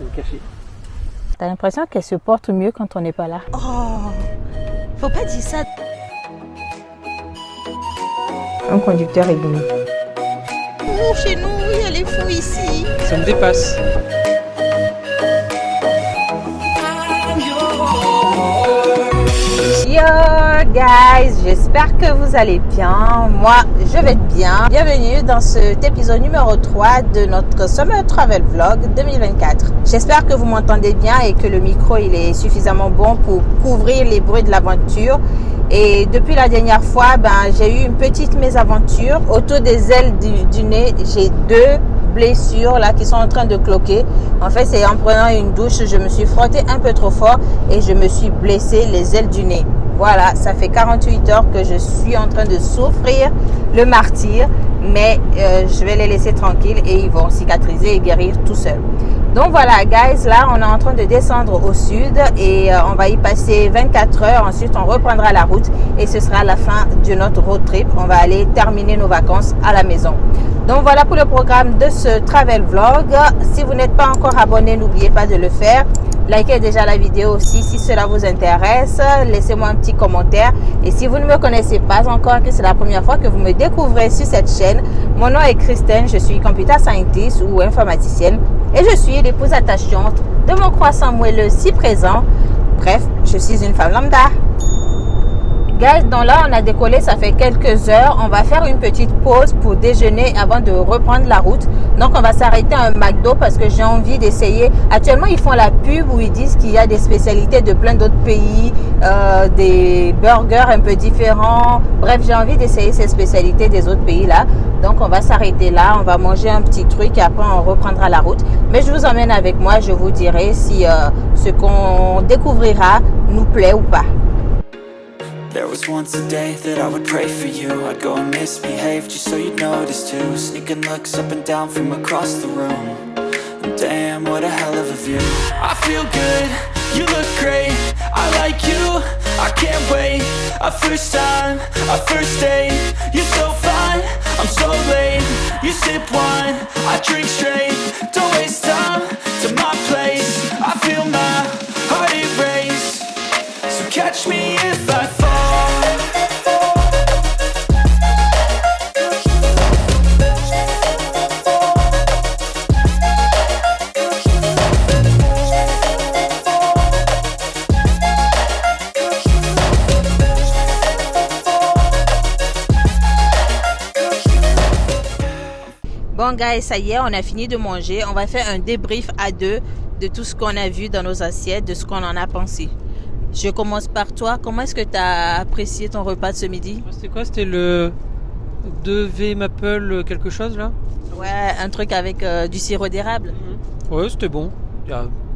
me cacher. T'as l'impression qu'elle se porte mieux quand on n'est pas là. Oh, faut pas dire ça. Un conducteur est bon. Ouh, chez nous, il y a les fous ici. Ça me dépasse. Yo guys, j'espère que vous allez bien. Moi, je vais bien. Bienvenue dans cet épisode numéro 3 de notre Summer Travel Vlog 2024. J'espère que vous m'entendez bien et que le micro il est suffisamment bon pour couvrir les bruits de l'aventure. Et depuis la dernière fois, j'ai eu une petite mésaventure. Autour des ailes du nez, j'ai deux blessures là qui sont en train de cloquer. En fait, c'est en prenant une douche, je me suis frottée un peu trop fort et je me suis blessé les ailes du nez. Voilà, ça fait 48 heures que je suis en train de souffrir le martyre, mais je vais les laisser tranquilles et ils vont cicatriser et guérir tout seuls. Donc voilà, guys, là, on est en train de descendre au sud et on va y passer 24 heures. Ensuite, on reprendra la route et ce sera la fin de notre road trip. On va aller terminer nos vacances à la maison. Donc voilà pour le programme de ce travel vlog. Si vous n'êtes pas encore abonné, n'oubliez pas de le faire. Likez déjà la vidéo aussi si cela vous intéresse. Laissez-moi un petit commentaire. Et si vous ne me connaissez pas encore, que c'est la première fois que vous me découvrez sur cette chaîne, mon nom est Christine, je suis computer scientist ou informaticienne et je suis l'épouse attachante de mon croissant moelleux si présent. Bref, je suis une femme lambda. Guys, donc là, on a décollé, ça fait quelques heures. On va faire une petite pause pour déjeuner avant de reprendre la route. Donc, on va s'arrêter à un McDo parce que j'ai envie d'essayer. Actuellement, ils font la pub où ils disent qu'il y a des spécialités de plein d'autres pays, des burgers un peu différents. Bref, j'ai envie d'essayer ces spécialités des autres pays là. Donc, on va s'arrêter là. On va manger un petit truc et après, on reprendra la route. Mais je vous emmène avec moi. Je vous dirai si ce qu'on découvrira nous plaît ou pas. There was once a day that I would pray for you. I'd go and misbehave just so you'd notice too. Sneaking looks up and down from across the room. And damn, what a hell of a view. I feel good, you look great. I like you, I can't wait. A first time, a first date. You're so fine, I'm so late. You sip wine, I drink straight. Don't waste time to my place. I feel my heart erase. So catch me if I fall. Bon guys, ça y est, on a fini de manger. On va faire un débrief à deux de tout ce qu'on a vu dans nos assiettes, de ce qu'on en a pensé. Je commence par toi. Comment est-ce que tu as apprécié ton repas de ce midi? C'était quoi? C'était le 2V Maple quelque chose là? Ouais, un truc avec du sirop d'érable. Ouais, c'était bon.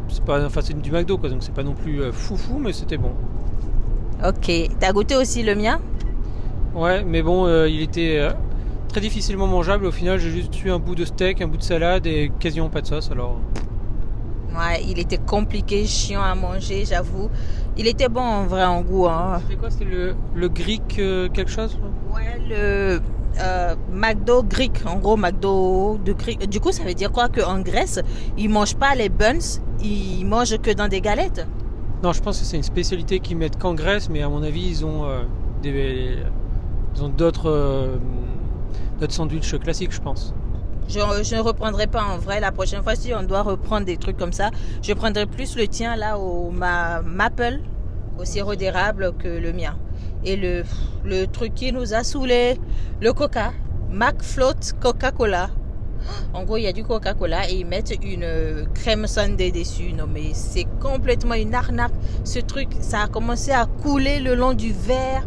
C'est du McDo quoi, donc c'est pas non plus foufou, mais c'était bon. Ok, t'as goûté aussi le mien? Ouais, mais bon, il était très difficilement mangeable. Au final, j'ai juste eu un bout de steak, un bout de salade et quasiment pas de sauce. Alors. Ouais, il était compliqué, chiant à manger, j'avoue. Il était bon en vrai en goût. Hein. C'était quoi? C'était le Greek quelque chose? Ouais, le McDo Greek. En gros, McDo de Greek. Du coup, ça veut dire quoi? Qu'en Grèce, ils mangent pas les buns, ils mangent que dans des galettes? Non, je pense que c'est une spécialité qu'ils mettent qu'en Grèce, mais à mon avis, ils ont d'autres sandwichs classiques, je pense. Je ne reprendrai pas en vrai. La prochaine fois, si on doit reprendre des trucs comme ça, je prendrai plus le tien là au Maple, au sirop d'érable que le mien. Et le truc qui nous a saoulés, le Coca, McFloat Coca-Cola. En gros, il y a du Coca-Cola et ils mettent une crème sundae dessus. Non, mais c'est complètement une arnaque. Ce truc, ça a commencé à couler le long du verre.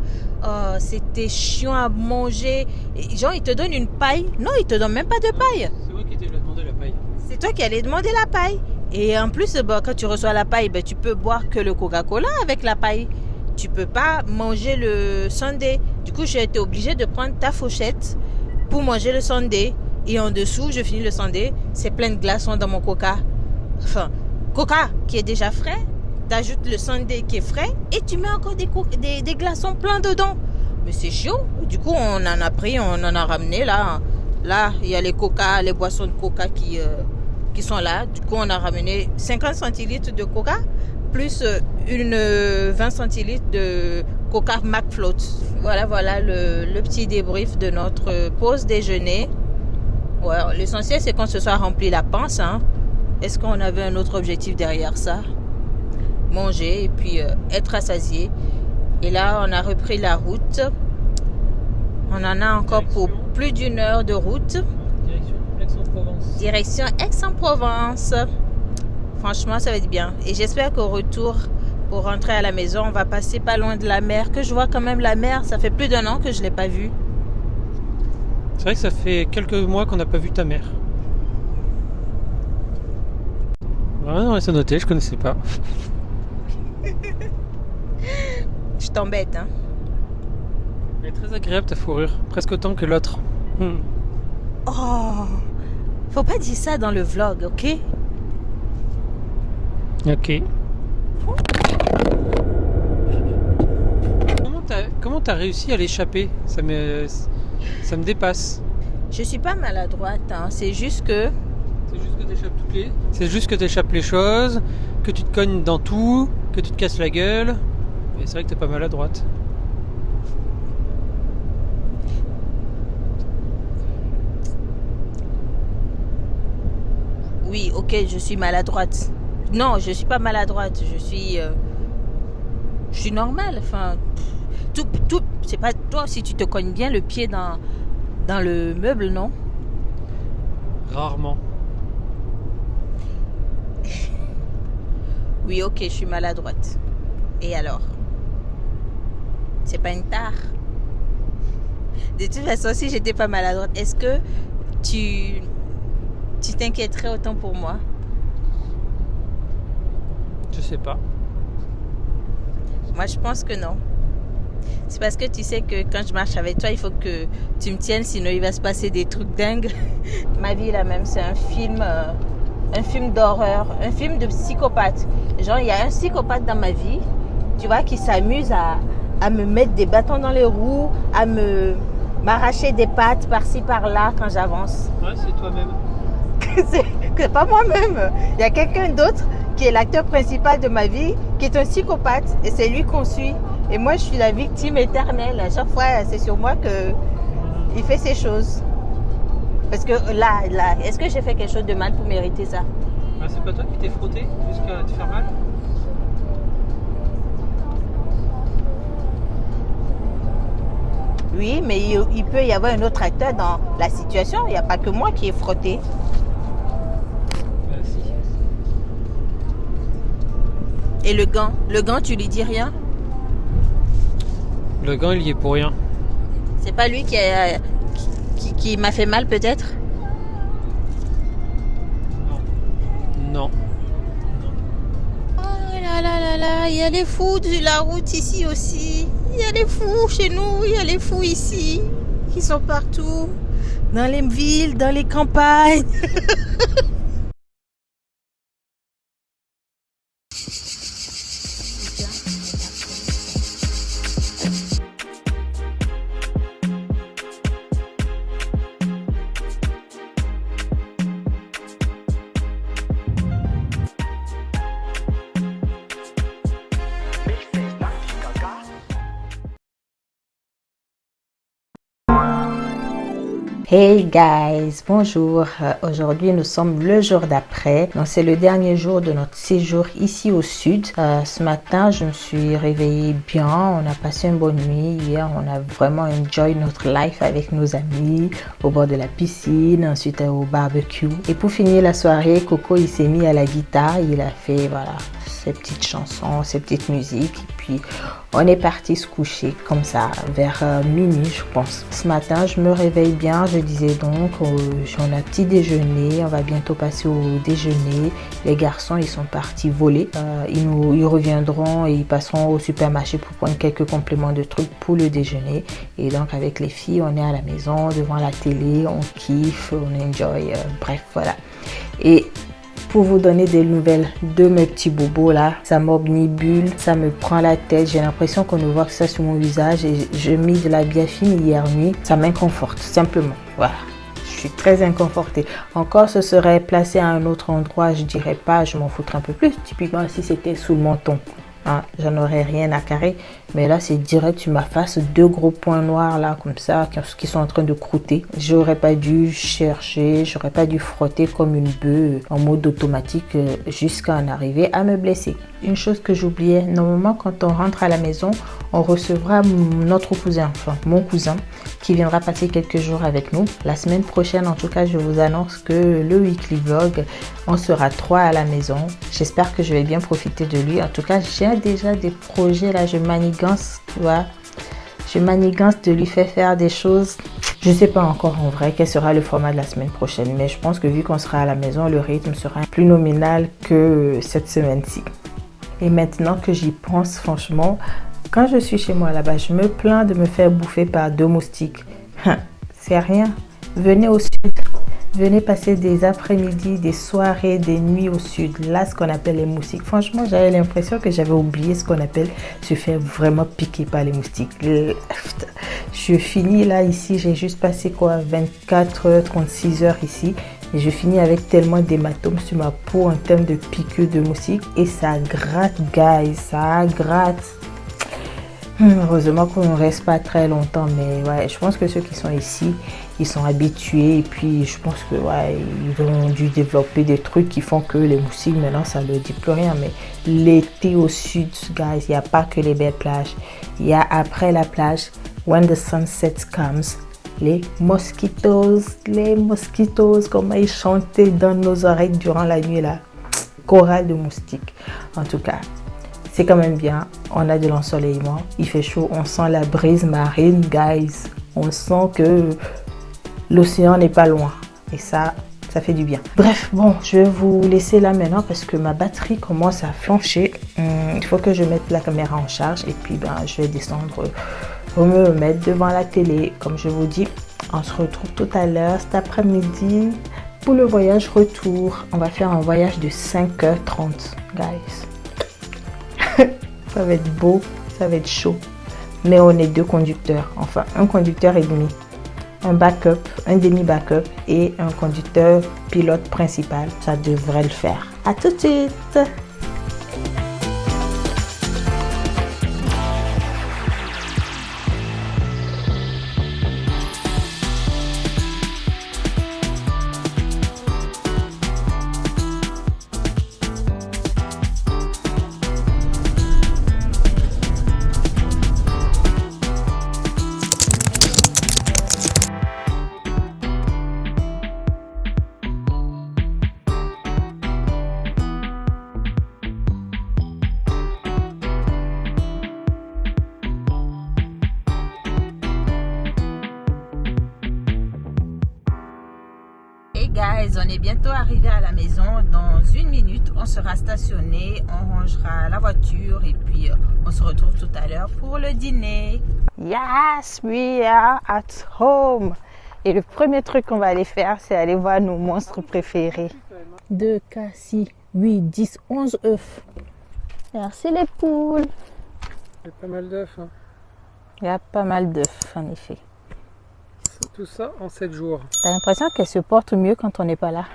C'était chiant à manger. Et, genre, ils te donnent une paille. Non, ils te donnent même pas de paille. C'est moi qui t'ai demandé la paille. C'est toi qui allais demander la paille. Et en plus, quand tu reçois la paille, tu peux boire que le Coca-Cola avec la paille. Tu peux pas manger le sundae. Du coup, j'ai été obligée de prendre ta fourchette pour manger le sundae. Et en dessous, je finis le sundae. C'est plein de glaçons dans mon Coca. Enfin, Coca qui est déjà frais. T'ajoutes le sundae qui est frais. Et tu mets encore des glaçons plein dedans. Mais c'est chaud. Du coup, on en a pris, on en a ramené là. Là, il y a les Coca, les boissons de Coca qui qui sont là. Du coup, on a ramené 50 centilitres de coca plus une 20 centilitres de coca McFloat. Voilà le petit débrief de notre pause déjeuner. Ouais, l'essentiel, c'est qu'on se soit rempli la panse. Hein. Est-ce qu'on avait un autre objectif derrière ça? Manger et puis être rassasié. Et là, on a repris la route. On en a encore pour plus d'1 heure de route. Direction Aix-en-Provence. Franchement, ça va être bien. Et j'espère qu'au retour, pour rentrer à la maison, on va passer pas loin de la mer. Que je vois quand même la mer. Ça fait plus d'1 an que je ne l'ai pas vue. C'est vrai que ça fait quelques mois qu'on n'a pas vu ta mère. Ouais, non, c'est noté, je connaissais pas. Je t'embête, hein. Elle est très agréable ta fourrure, presque autant que l'autre. Oh, faut pas dire ça dans le vlog, ok? Ok. Comment t'as réussi à l'échapper? Ça me dépasse. Je suis pas maladroite, hein. C'est juste que t'échappes les choses, que tu te cognes dans tout, que tu te casses la gueule. Et c'est vrai que t'es pas maladroite. Oui, ok, je suis maladroite. Non, je suis pas maladroite. Je suis normale. Enfin, tout, c'est pas toi si tu te cognes bien le pied dans le meuble, non? Rarement. Oui, ok, je suis maladroite. Et alors? C'est pas une tare. De toute façon, si j'étais pas maladroite, est-ce que tu t'inquiéterais autant pour moi? Je sais pas. Moi, je pense que non. C'est parce que tu sais que quand je marche avec toi, il faut que tu me tiennes, sinon il va se passer des trucs dingues. Ma vie, là même, c'est un film d'horreur, un film de psychopathe. Genre, il y a un psychopathe dans ma vie, tu vois, qui s'amuse à me mettre des bâtons dans les roues, à m'arracher des pattes par-ci, par-là quand j'avance. Ouais, c'est toi-même. C'est pas moi-même. Il y a quelqu'un d'autre qui est l'acteur principal de ma vie, qui est un psychopathe, et c'est lui qu'on suit. Et moi, je suis la victime éternelle. À chaque fois, c'est sur moi qu'il fait ces choses. Parce que là, est-ce que j'ai fait quelque chose de mal pour mériter ça? Ah, c'est pas toi qui t'es frotté jusqu'à te faire mal? Oui, mais il peut y avoir un autre acteur dans la situation. Il n'y a pas que moi qui ai frotté. Si. Et le gant, tu lui dis rien? Le gant, il y est pour rien. C'est pas lui qui m'a fait mal, peut-être? Non. Oh là là là là, il y a les fous de la route ici aussi. Il y a les fous chez nous, il y a les fous ici. Qui sont partout. Dans les villes, dans les campagnes. Hey guys, bonjour. Aujourd'hui nous sommes le jour d'après. Donc c'est le dernier jour de notre séjour ici au sud. Ce matin je me suis réveillée bien. On a passé une bonne nuit. Hier on a vraiment enjoy notre life avec nos amis au bord de la piscine, ensuite au barbecue. Et pour finir la soirée, Coco il s'est mis à la guitare. Il a fait voilà ses petites chansons, ses petites musiques. Et puis on est parti se coucher comme ça vers minuit je pense. Ce matin je me réveille bien. Je disais donc, on a petit déjeuner, on va bientôt passer au déjeuner. Les garçons, ils sont partis voler. Ils reviendront et ils passeront au supermarché pour prendre quelques compléments de trucs pour le déjeuner. Et donc, avec les filles, on est à la maison, devant la télé, on kiffe, on enjoy, bref, voilà. Et pour vous donner des nouvelles de mes petits bobos là, ça m'obnibule, ça me prend la tête, j'ai l'impression qu'on ne voit que ça sur mon visage et je mis de la biafine hier nuit, ça m'inconforte simplement, voilà. Je suis très inconfortée. Encore, ce serait placé à un autre endroit, je dirais pas, je m'en foutrais un peu plus. Typiquement, si c'était sous le menton. Hein, j'en aurais rien à carrer, mais là c'est direct sur ma face, 2 gros points noirs là comme ça qui sont en train de croûter. J'aurais pas dû chercher, j'aurais pas dû frotter comme une bœuf en mode automatique jusqu'à en arriver à me blesser. Une chose que j'oubliais, normalement quand on rentre à la maison, on recevra notre cousin, enfin mon cousin, qui viendra passer quelques jours avec nous. La semaine prochaine, en tout cas, je vous annonce que le weekly vlog, on sera 3 à la maison. J'espère que je vais bien profiter de lui. En tout cas, j'ai déjà des projets là, je manigance, tu vois. Je manigance de lui faire des choses. Je ne sais pas encore en vrai quel sera le format de la semaine prochaine, mais je pense que vu qu'on sera à la maison, le rythme sera plus nominal que cette semaine-ci. Et maintenant que j'y pense, franchement, quand je suis chez moi là-bas, je me plains de me faire bouffer par 2 moustiques. C'est rien. Venez au sud. Venez passer des après-midi, des soirées, des nuits au sud. Là, ce qu'on appelle les moustiques. Franchement, j'avais l'impression que j'avais oublié ce qu'on appelle se faire vraiment piquer par les moustiques. Je finis là, ici, j'ai juste passé quoi, 24 heures, 36 heures ici. Et je finis avec tellement d'hématomes sur ma peau en termes de piqûres de moustiques. Et ça gratte, guys. Ça gratte. Heureusement qu'on ne reste pas très longtemps, mais ouais, je pense que ceux qui sont ici, ils sont habitués et puis je pense que ouais, ils ont dû développer des trucs qui font que les moustiques maintenant ça ne dit plus rien. Mais l'été au sud, guys, il n'y a pas que les belles plages. Il y a après la plage, when the sunset comes, les mosquitos, comment ils chantaient dans nos oreilles durant la nuit là. Chorale de moustiques, en tout cas. C'est quand même bien, on a de l'ensoleillement, il fait chaud, on sent la brise marine, guys. On sent que l'océan n'est pas loin et ça fait du bien. Bref, bon, je vais vous laisser là maintenant parce que ma batterie commence à flancher. Il faut que je mette la caméra en charge et puis je vais descendre me mettre devant la télé. Comme je vous dis, on se retrouve tout à l'heure cet après-midi pour le voyage retour. On va faire un voyage de 5h30, guys. Ça va être beau, ça va être chaud. Mais on est 2 conducteurs, enfin un conducteur et demi. Un backup, un demi-backup et un conducteur pilote principal. Ça devrait le faire. À tout de suite! Guys, on est bientôt arrivé à la maison. Dans 1 minute, on sera stationné, on rangera la voiture et puis on se retrouve tout à l'heure pour le dîner. Yes, we are at home. Et le premier truc qu'on va aller faire, c'est aller voir nos monstres préférés. 2, 4, 6, 8, 10, 11 œufs. Merci les poules. Il y a pas mal d'œufs. Hein. Il y a pas mal d'œufs, en effet. Tout ça en 7 jours. T'as l'impression qu'elle se porte mieux quand on n'est pas là.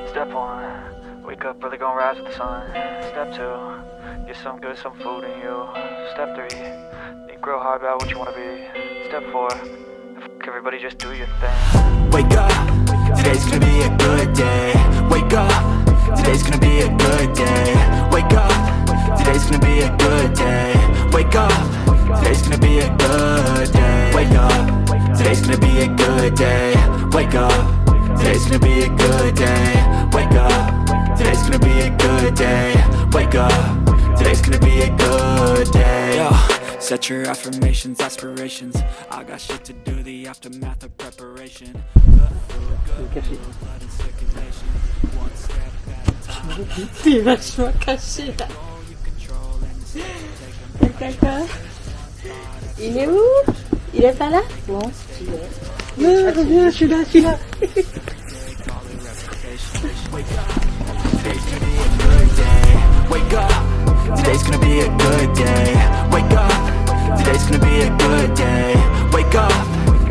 Step 1, wake up early, gonna rise with the sun. Step 2, get some good, some food in you. Step 3, think real hard about what you wanna be. Step 4, everybody just do your thing. Wake up, today's gonna be a good day. Wake up, today's gonna be a good day. Wake up, today's gonna be a good day. Wake up, today's gonna be a good day. Wake up, today's gonna be a good day. Wake up, today's gonna be a good day. Wake up, today's gonna be a good day. Wake up, today's gonna be a good day. Yo. Set your affirmations, aspirations. I got shit to do, the aftermath of preparation. C'est vachement caché là. Le caca. Il est où? Il est pas là? Bon, il est. Non, reviens, je suis là, je suis là. Wake up, today's gonna be a good day. Wake up, today's gonna be a good day. Wake up, today's gonna be a good day. Wake up,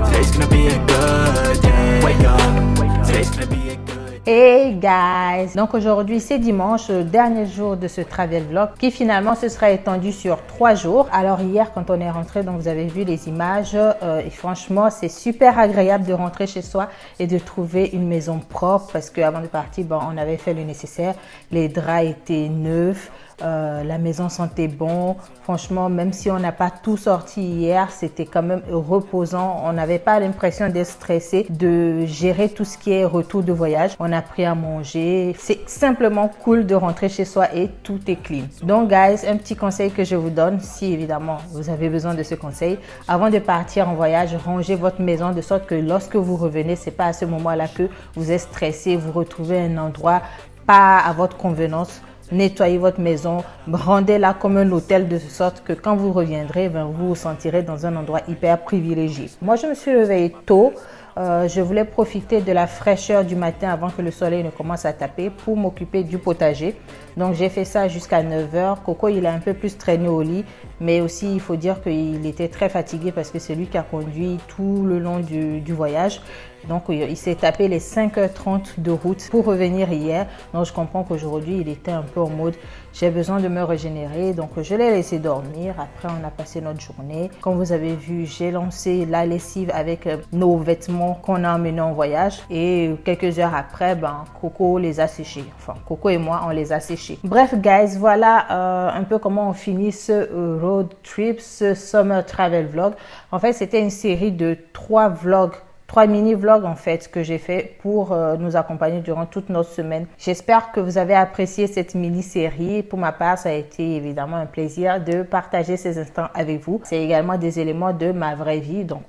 today's gonna be a good day. Wake up, today's gonna be a good day. Hey guys! Donc aujourd'hui c'est dimanche, dernier jour de ce travel vlog qui finalement se sera étendu sur 3 jours. Alors hier quand on est rentré, donc vous avez vu les images et franchement c'est super agréable de rentrer chez soi et de trouver une maison propre parce qu'avant de partir, bon, on avait fait le nécessaire, les draps étaient neufs. La maison sentait bon. Franchement, même si on n'a pas tout sorti hier, c'était quand même reposant. On n'avait pas l'impression d'être stressé, de gérer tout ce qui est retour de voyage. On a pris à manger. C'est simplement cool de rentrer chez soi et tout est clean. Donc, guys, un petit conseil que je vous donne, si évidemment vous avez besoin de ce conseil, avant de partir en voyage, rangez votre maison de sorte que lorsque vous revenez, c'est pas à ce moment-là que vous êtes stressé, vous retrouvez un endroit pas à votre convenance. Nettoyez votre maison, rendez-la comme un hôtel de sorte que quand vous reviendrez, vous vous sentirez dans un endroit hyper privilégié. Moi, je me suis réveillée tôt. Je voulais profiter de la fraîcheur du matin avant que le soleil ne commence à taper pour m'occuper du potager. Donc, j'ai fait ça jusqu'à 9 h. Coco, il a un peu plus traîné au lit, mais aussi, il faut dire qu'il était très fatigué parce que c'est lui qui a conduit tout le long du voyage. Donc, il s'est tapé les 5h30 de route pour revenir hier. Donc, je comprends qu'aujourd'hui, il était un peu en mode « j'ai besoin de me régénérer ». Donc, je l'ai laissé dormir. Après, on a passé notre journée. Comme vous avez vu, j'ai lancé la lessive avec nos vêtements qu'on a emmenés en voyage. Et quelques heures après, Coco les a séchés. Enfin, Coco et moi, on les a séchés. Bref, guys, voilà un peu comment on finit ce road trip, ce summer travel vlog. En fait, c'était une série de 3 vlogs. 3 mini-vlogs en fait que j'ai fait pour nous accompagner durant toute notre semaine. J'espère que vous avez apprécié cette mini-série. Pour ma part, ça a été évidemment un plaisir de partager ces instants avec vous. C'est également des éléments de ma vraie vie. Donc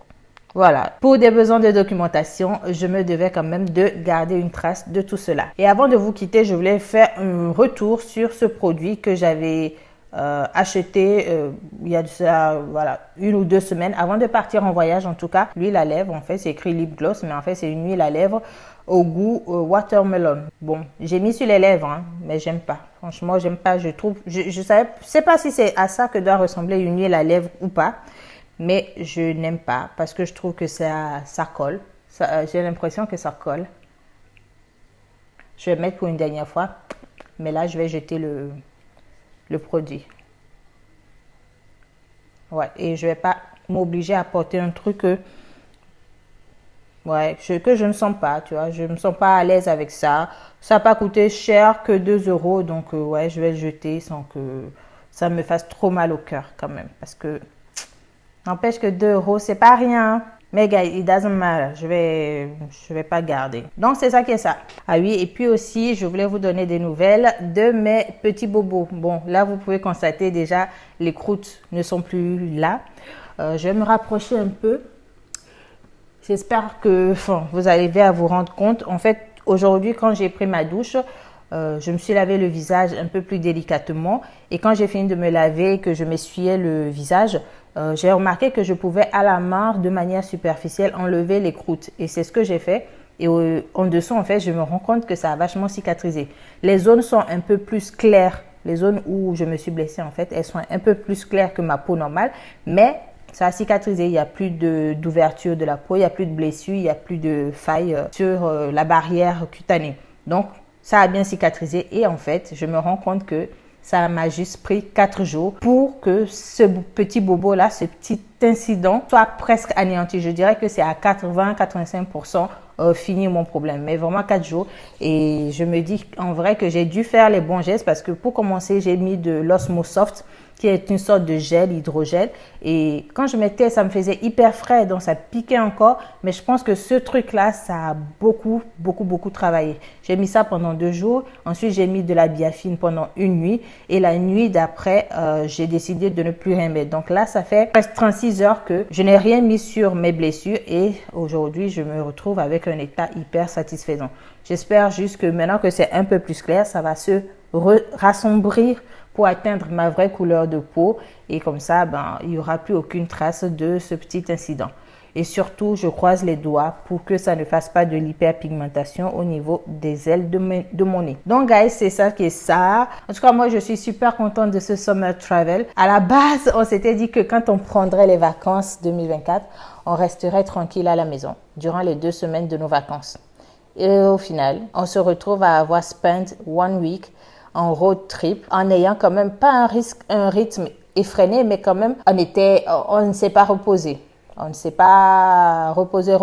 voilà, pour des besoins de documentation, je me devais quand même de garder une trace de tout cela. Et avant de vous quitter, je voulais faire un retour sur ce produit que j'avais acheté il y a de ça, voilà, 1 ou 2 semaines avant de partir en voyage. En tout cas, l'huile à lèvres, en fait c'est écrit lip gloss, mais en fait c'est une huile à lèvres au goût watermelon. Bon, j'ai mis sur les lèvres, hein, mais j'aime pas. Franchement, j'aime pas. Je trouve, je sais pas si c'est à ça que doit ressembler une huile à lèvres ou pas, mais je n'aime pas parce que je trouve que ça colle. J'ai l'impression que ça colle. Je vais mettre pour une dernière fois, mais là je vais jeter le produit. Ouais, et je vais pas m'obliger à porter un truc que je ne sens pas, tu vois. Je me sens pas à l'aise avec ça. Ça n'a pas coûté cher que 2 €. Donc, ouais, je vais le jeter sans que ça me fasse trop mal au cœur quand même. Parce que, n'empêche que 2 €, c'est pas rien. Mais guys, it doesn't matter. Je vais pas garder. Donc, c'est ça qui est ça. Ah oui, et puis aussi, je voulais vous donner des nouvelles de mes petits bobos. Bon, là, vous pouvez constater déjà, les croûtes ne sont plus là. Je vais me rapprocher un peu. J'espère que vous arrivez à vous rendre compte. En fait, aujourd'hui, quand j'ai pris ma douche, je me suis lavé le visage un peu plus délicatement. Et quand j'ai fini de me laver et que je m'essuyais le visage, j'ai remarqué que je pouvais à la main, de manière superficielle, enlever les croûtes. Et c'est ce que j'ai fait. Et en dessous, en fait, je me rends compte que ça a vachement cicatrisé. Les zones sont un peu plus claires. Les zones où je me suis blessée, en fait, elles sont un peu plus claires que ma peau normale. Mais ça a cicatrisé. Il n'y a plus d'ouverture de la peau, il n'y a plus de blessure, il n'y a plus de faille sur la barrière cutanée. Donc, ça a bien cicatrisé. Et en fait, je me rends compte que ça m'a juste pris 4 jours pour que ce petit bobo-là, ce petit incident soit presque anéanti. Je dirais que c'est à 80-85% fini mon problème. Mais vraiment 4 jours. Et je me dis en vrai que j'ai dû faire les bons gestes parce que pour commencer, j'ai mis de l'Osmosoft qui est une sorte de gel, hydrogel. Et quand je mettais, ça me faisait hyper frais, donc ça piquait encore. Mais je pense que ce truc-là, ça a beaucoup travaillé. J'ai mis ça pendant 2 jours. Ensuite, j'ai mis de la biafine pendant une nuit. Et la nuit d'après, j'ai décidé de ne plus rien mettre. Donc là, ça fait presque 36 heures que je n'ai rien mis sur mes blessures. Et aujourd'hui, je me retrouve avec un état hyper satisfaisant. J'espère juste que maintenant que c'est un peu plus clair, ça va se rassombrir pour atteindre ma vraie couleur de peau et comme ça, il n'y aura plus aucune trace de ce petit incident. et surtout je croise les doigts pour que ça ne fasse pas de l'hyperpigmentation au niveau des ailes de mon nez. Donc guys, c'est ça qui est ça. En tout cas, moi je suis super contente de ce summer travel. À la base, on s'était dit que quand on prendrait les vacances 2024, on resterait tranquille à la maison durant les 2 semaines de nos vacances. Et au final, on se retrouve à avoir spent 1 week en road trip en n'ayant quand même pas un rythme effréné, mais quand même on ne s'est pas reposé. On ne s'est pas reposé.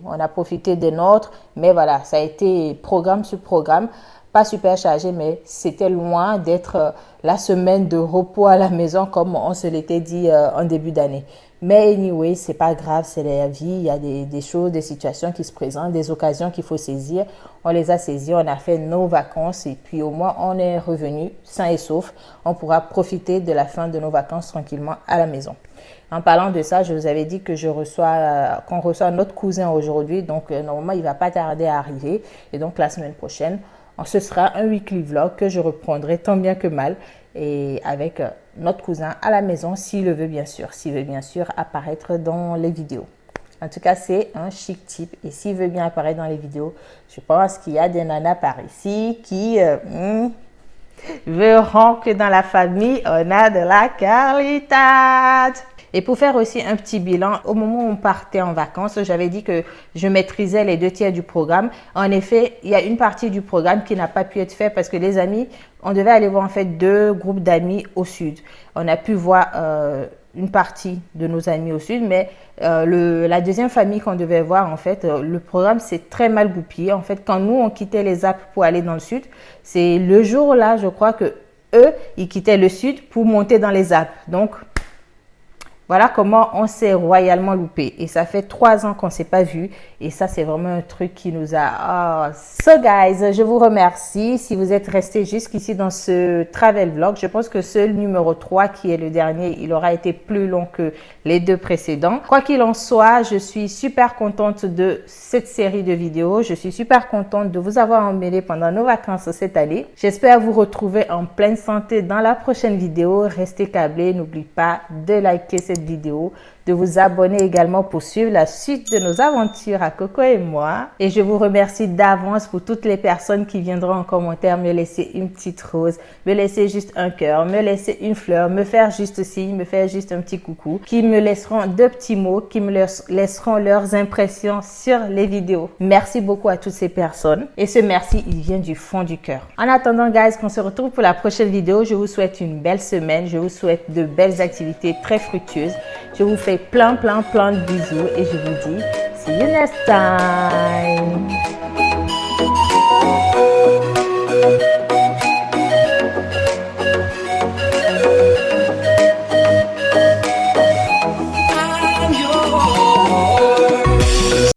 On a profité des nôtres, mais voilà, ça a été programme sur programme. Pas super chargé, mais c'était loin d'être la semaine de repos à la maison comme on se l'était dit en début d'année. Mais anyway, c'est pas grave, c'est la vie. Il y a des choses, des situations qui se présentent, des occasions qu'il faut saisir. On les a saisies, on a fait nos vacances et puis au moins on est revenu sain et sauf. On pourra profiter de la fin de nos vacances tranquillement à la maison. En parlant de ça, je vous avais dit que qu'on reçoit notre cousin aujourd'hui. Donc normalement, il va pas tarder à arriver. Et donc la semaine prochaine, ce sera un weekly vlog que je reprendrai tant bien que mal et avec notre cousin à la maison s'il le veut bien sûr. S'il veut bien sûr apparaître dans les vidéos. En tout cas, c'est un chic type et s'il veut bien apparaître dans les vidéos, je pense qu'il y a des nanas par ici qui verront que dans la famille, on a de la qualité. Et pour faire aussi un petit bilan, au moment où on partait en vacances, j'avais dit que je maîtrisais les 2 tiers du programme. En effet, il y a une partie du programme qui n'a pas pu être faite parce que les amis, on devait aller voir en fait 2 groupes d'amis au sud. On a pu voir une partie de nos amis au sud, mais la deuxième famille qu'on devait voir, en fait, le programme s'est très mal goupillé. En fait, quand nous, on quittait les Alpes pour aller dans le sud, c'est le jour-là, je crois que eux, ils quittaient le sud pour monter dans les Alpes. Donc, voilà comment on s'est royalement loupé. Et ça fait 3 ans qu'on ne s'est pas vu. Et ça, c'est vraiment un truc qui nous a... So guys, je vous remercie. Si vous êtes restés jusqu'ici dans ce travel vlog, je pense que ce numéro 3, qui est le dernier, il aura été plus long que les 2 précédents. Quoi qu'il en soit, je suis super contente de cette série de vidéos. Je suis super contente de vous avoir emmêlé pendant nos vacances cette année. J'espère vous retrouver en pleine santé dans la prochaine vidéo. Restez câblés. N'oubliez pas de liker cette vidéo, de vous abonner également pour suivre la suite de nos aventures à Coco et moi. Et je vous remercie d'avance pour toutes les personnes qui viendront en commentaire me laisser une petite rose, me laisser juste un cœur, me laisser une fleur, me faire juste signe, me faire juste un petit coucou, qui me laisseront 2 petits mots, qui me laisseront leurs impressions sur les vidéos. Merci beaucoup à toutes ces personnes. Et ce merci, il vient du fond du cœur. En attendant, guys, qu'on se retrouve pour la prochaine vidéo, je vous souhaite une belle semaine. Je vous souhaite de belles activités très fructueuses. Je vous fais plein de bisous et je vous dis see you next time.